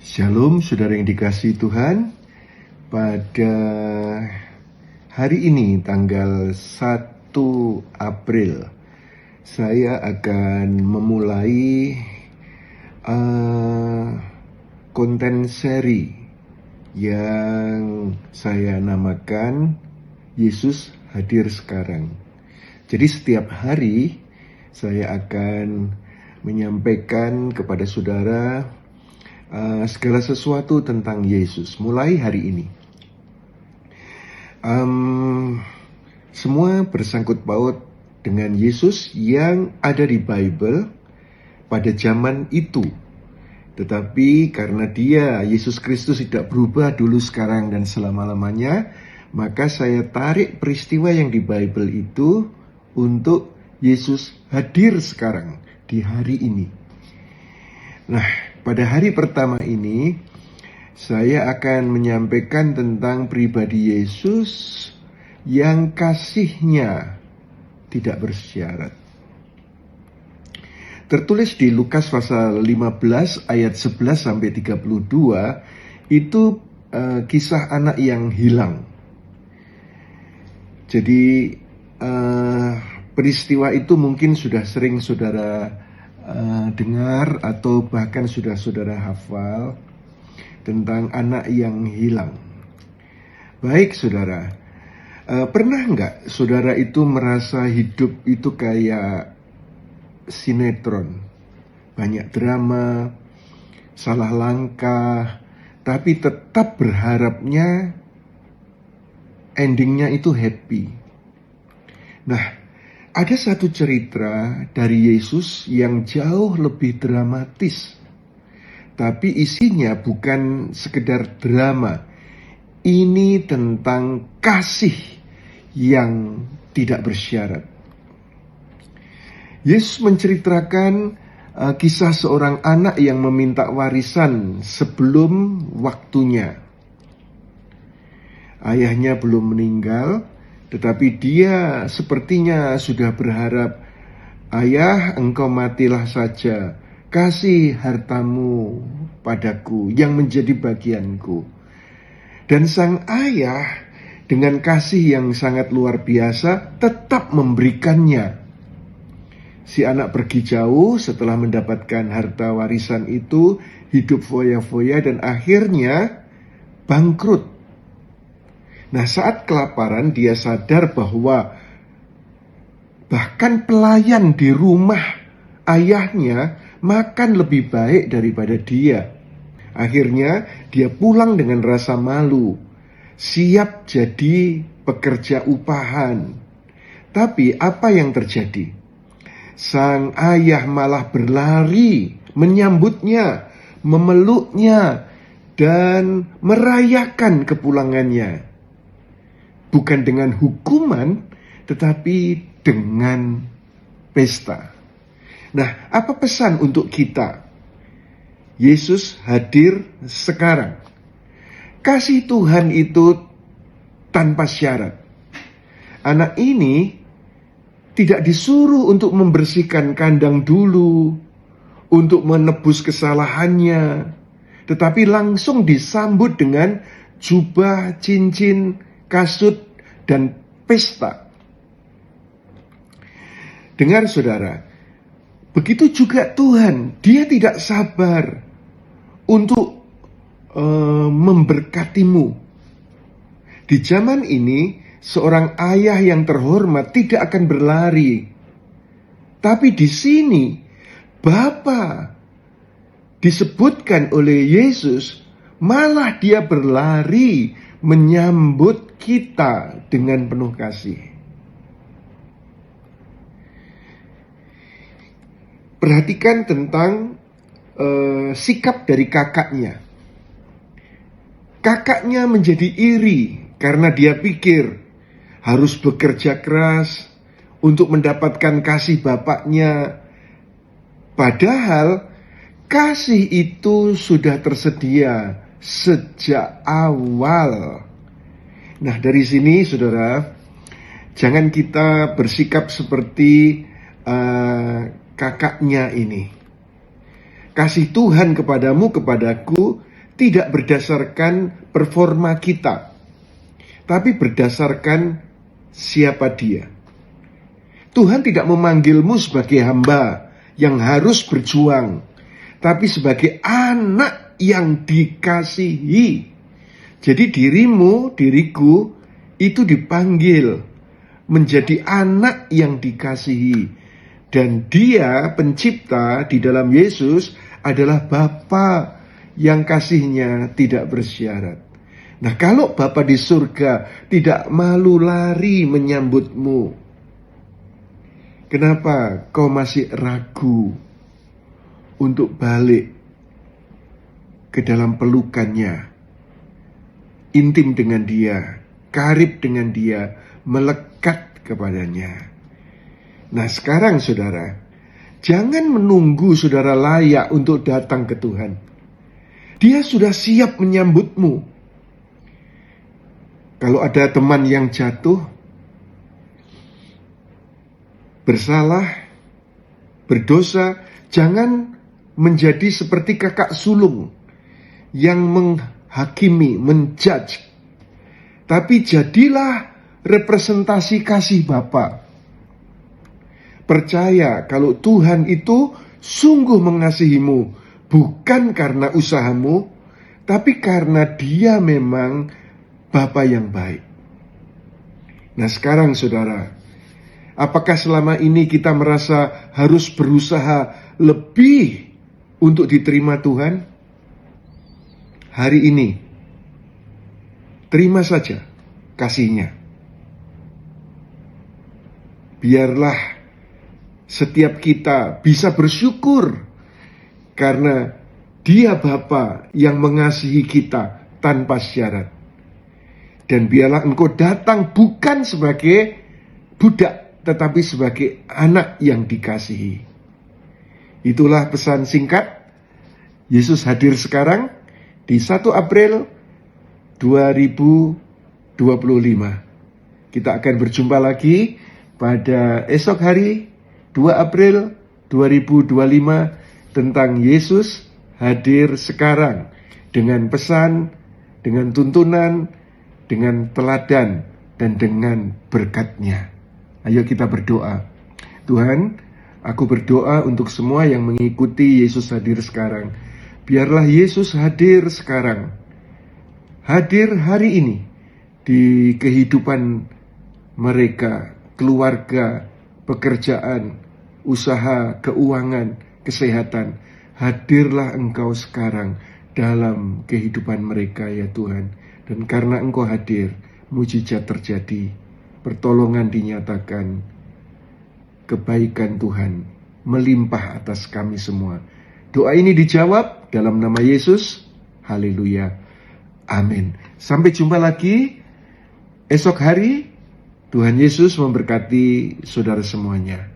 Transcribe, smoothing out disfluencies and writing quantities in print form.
Shalom, saudara yang dikasihi Tuhan. Pada hari ini, tanggal 1 April, saya akan memulai konten seri yang saya namakan Yesus Hadir Sekarang. Jadi setiap hari saya akan menyampaikan kepada saudara segala sesuatu tentang Yesus mulai hari ini. Semua bersangkut paut dengan Yesus yang ada di Bible pada zaman itu. Tetapi karena dia, Yesus Kristus, tidak berubah dulu, sekarang, dan selama-lamanya, maka saya tarik peristiwa yang di Bible itu untuk Yesus hadir sekarang di hari ini. Nah, pada hari pertama ini, saya akan menyampaikan tentang pribadi Yesus yang kasihnya tidak bersyarat. Tertulis di Lukas pasal 15 ayat 11 sampai 32, itu kisah anak yang hilang. Jadi peristiwa itu mungkin sudah sering saudara dengar atau bahkan sudah saudara hafal tentang anak yang hilang. Baik saudara, pernah nggak saudara itu merasa hidup itu kayak sinetron? Banyak drama, salah langkah, tapi tetap berharapnya endingnya itu happy. Nah, ada satu cerita dari Yesus yang jauh lebih dramatis. Tapi isinya bukan sekedar drama. Ini tentang kasih yang tidak bersyarat. Yesus menceritakan kisah seorang anak yang meminta warisan sebelum waktunya. Ayahnya belum meninggal, tetapi dia sepertinya sudah berharap, "Ayah, engkau matilah saja, kasih hartamu padaku yang menjadi bagianku." Dan sang ayah dengan kasih yang sangat luar biasa tetap memberikannya. Si anak pergi jauh setelah mendapatkan harta warisan itu, hidup foya-foya dan akhirnya bangkrut. Nah, saat kelaparan dia sadar bahwa bahkan pelayan di rumah ayahnya makan lebih baik daripada dia. Akhirnya dia pulang dengan rasa malu, siap jadi pekerja upahan. Tapi apa yang terjadi? Sang ayah malah berlari menyambutnya, memeluknya, dan merayakan kepulangannya. Bukan dengan hukuman, tetapi dengan pesta. Nah, apa pesan untuk kita? Yesus hadir sekarang. Kasih Tuhan itu tanpa syarat. Anak ini tidak disuruh untuk membersihkan kandang dulu, untuk menebus kesalahannya, tetapi langsung disambut dengan jubah, cincin, kasut, dan pesta. Dengar saudara, begitu juga Tuhan, dia tidak sabar untuk memberkatimu. Di zaman ini, seorang ayah yang terhormat tidak akan berlari. Tapi di sini, Bapa disebutkan oleh Yesus, malah dia berlari menyambut kita dengan penuh kasih. Perhatikan tentang sikap dari kakaknya. Kakaknya menjadi iri karena dia pikir harus bekerja keras untuk mendapatkan kasih bapaknya. Padahal kasih itu sudah tersedia sejak awal. Nah, dari sini saudara, jangan kita bersikap seperti kakaknya ini. Kasih Tuhan kepadamu, kepadaku tidak berdasarkan performa kita, tapi berdasarkan siapa Dia. Tuhan tidak memanggilmu sebagai hamba yang harus berjuang, tapi sebagai anak yang dikasihi. Jadi diriku itu dipanggil menjadi anak yang dikasihi. Dan Dia pencipta di dalam Yesus adalah Bapa yang kasihnya tidak bersyarat. Nah, kalau Bapa di surga tidak malu lari menyambutmu, kenapa kau masih ragu untuk balik ke dalam pelukannya, intim dengan Dia, karib dengan Dia, melekat kepadanya? Nah, sekarang saudara, jangan menunggu saudara layak untuk datang ke Tuhan. Dia sudah siap menyambutmu. Kalau ada teman yang jatuh, bersalah, berdosa, jangan menjadi seperti kakak sulung yang menghakimi, menjudge. Tapi jadilah representasi kasih Bapa. Percaya kalau Tuhan itu sungguh mengasihimu, bukan karena usahamu, tapi karena Dia memang Bapa yang baik. Nah, sekarang saudara, apakah selama ini kita merasa harus berusaha lebih untuk diterima Tuhan? Hari ini, terima saja kasih-Nya. Biarlah setiap kita bisa bersyukur karena Dia Bapa yang mengasihi kita tanpa syarat. Dan biarlah engkau datang bukan sebagai budak, tetapi sebagai anak yang dikasihi. Itulah pesan singkat. Yesus hadir sekarang di 1 April 2025. Kita akan berjumpa lagi pada esok hari 2 April 2025 tentang Yesus hadir sekarang dengan pesan, dengan tuntunan, dengan teladan, dan dengan berkat-Nya. Ayo kita berdoa. Tuhan, aku berdoa untuk semua yang mengikuti Yesus hadir sekarang. Biarlah Yesus hadir sekarang, hadir hari ini di kehidupan mereka, keluarga, pekerjaan, usaha, keuangan, kesehatan. Hadirlah Engkau sekarang dalam kehidupan mereka ya Tuhan. Dan karena Engkau hadir, mujizat terjadi, pertolongan dinyatakan, kebaikan Tuhan melimpah atas kami semua. Doa ini dijawab dalam nama Yesus. Haleluya. Amin. Sampai jumpa lagi esok hari. Tuhan Yesus memberkati saudara semuanya.